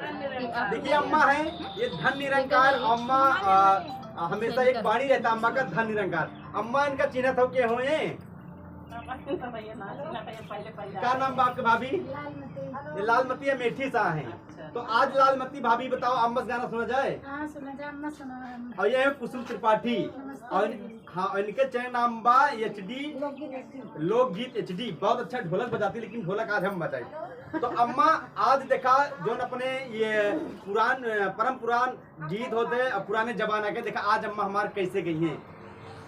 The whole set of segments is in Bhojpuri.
देखिए अम्मा है ये धन निरंकार अम्मा हमेशा एक बाणी रहता अम्मा का धन निरंकार। अम्मा इनका चिन्ह हो के हुए क्या नाम बा आपके भाभी? ये लालमती है मेठी सा है। तो आज लालमती भाभी बताओ अम्मा गाना सुना जाए? हाँ सुना जाए अम्मा सुना। और ये है कुसुम त्रिपाठी और हाँ इनके चैन नाम बा HD लोकगीत HD। बहुत अच्छा ढोलक बजाती लेकिन ढोलक आज हम बजाए। तो अम्मा आज देखा जो अपने ये पुरान परम पुरान गीत होते पुराने जमाना के देखा आज अम्मा हमारे कैसे गई हैं।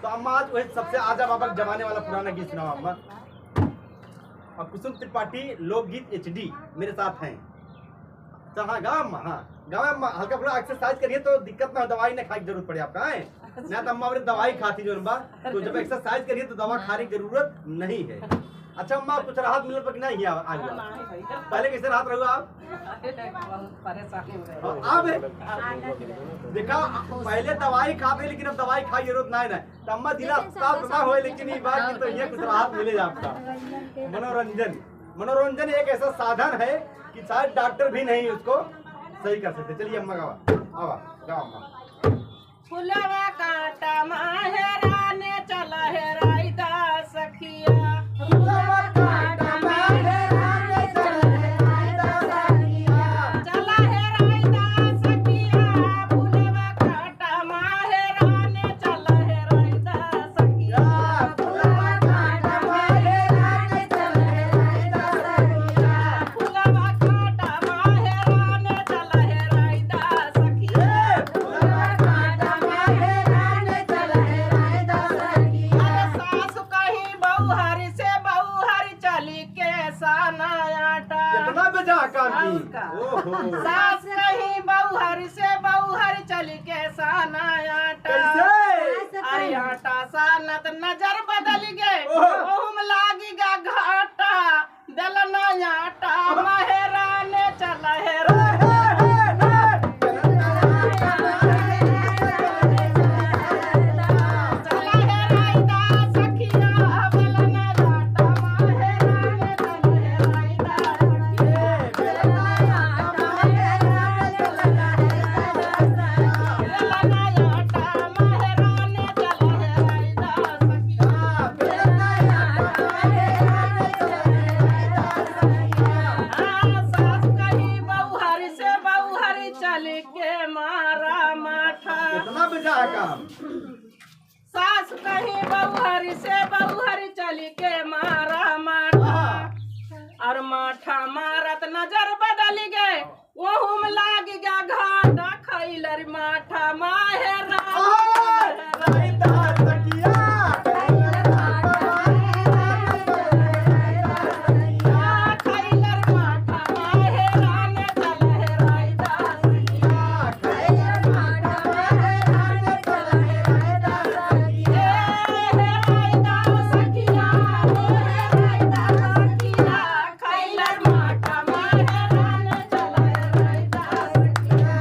तो अम्मा आज वही सबसे आजा बाबा जमाने वाला पुराना गीत सुनाओ अम्मा। और कुसुम त्रिपाठी लोकगीत HD मेरे साथ हैं। तो हाँ गाँव अम्मा, हाँ गाँव अम्मा हल्का फुल्का एक्सरसाइज करिए तो दिक्कत ना हो, दवाई ना खाने की जरूरत पड़े आपका है ना। तो अम्मा मेरी दवाई खाती जो बा तो जब एक्सरसाइज करिए तो दवा खाने की जरूरत नहीं है। अच्छा अम्मा कुछ राहत मिलने पर नहीं आज पहले कैसे राहत रहो आप? अब देखा पहले दवाई खाते लेकिन अब दवाई खाई जरूरत नहीं ना। तो अम्मा दिला ना हो लेकिन ये बात की तो ये कुछ राहत मिले आपका। मनोरंजन मनोरंजन एक ऐसा साधन है कि शायद डॉक्टर भी नहीं उसको सही कर सकते। चलिए अम्मा गावा आवा गाओ अम्मा। फुलवा कांटा माहेराने चला है रायदा सखिया। फुलवा कांटा माहेराने चला है रायदा सखिया। चला है रायदा सखिया फुलवा कांटा माहेराने चला है रायदा सखिया। फुलवा कांटा माहेराने चला है रायदा सखिया। फुलवा कांटा माहेराने चला है रायदा सखिया। फुलवा कांटा माहेराने चला है रायदा सखिया। सासु कहीं बहुहरी से बहुहरी चली के साना आटा। कितना बजा काम की ओहो सास कहीं बहुहरी से बहुहरी चली के साना आटा। कैसे? अरे आटा सानत नजर बदल गए ओहो। ओहुम लागी गा घाटा। दलना आटा महराने चला है चला है रायदा सखिया। बलना आटा महराने चला है रायदा सखिया। कितना बजा काम? सास कहीं बहुहरी से बहुहरी चली के मारा माठा। और माठा मारत नजर बदल गए वहुम लाग गया घाटा। खैलर माठा माहेरा रायदा सखिया। खैलर माठा माहेराने चला है रायदा रायदा सखिया। रायदा सखिया खैलर माठा माहेराने चला है रायदा सखिया।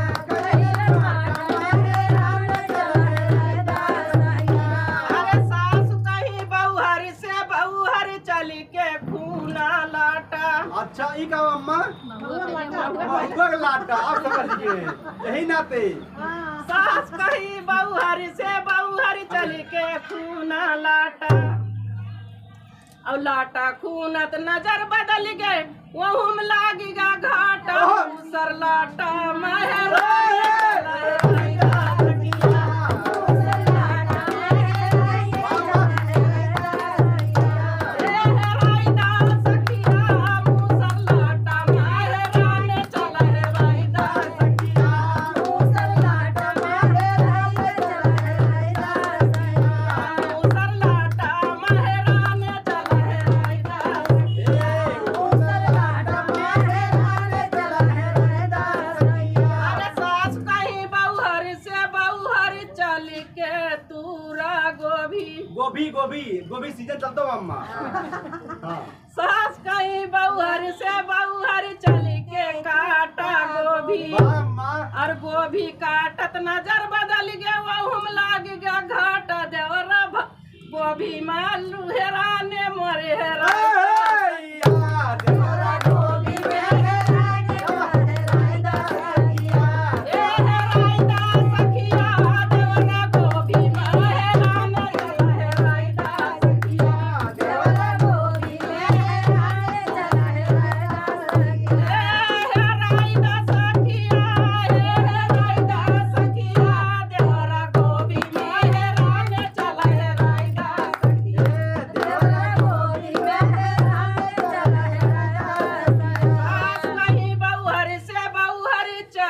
अरे सासु कहीं बहुहरी से बहुहरी चली के खूना लाटा। अच्छा ई का अम्मा बग लाटा आप समझिए यही नाते। सास कहीं बहुहरी से बहुहरी चली के खूना लाटा। और लाटा खूनत नजर बदल गए वहुम लागिगा घाटा। सर लाटा गोभी गोभी गोभी सीजन चलता हो अम्मा। हाँ सास कहीं बहुहरी से बहुहरी चली के काटा गोभी। अम्मा और गोभी काटत नजर बदल गया वहुम लाग गया घाटा। देवरा गोभी मालू हेराने मरे हेरा। गोभी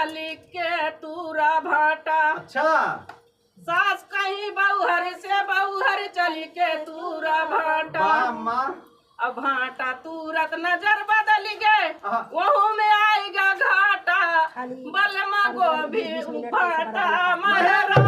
चली के तूरा भाटा। अच्छा सास कहीं बहुहर से बहुहर चली के तूरा भाटा। वाह अम्मा। अब भाटा तुरत नजर बदल गए आहा। वहू में आएगा घाटा। बलमा गोभी भाटा महरा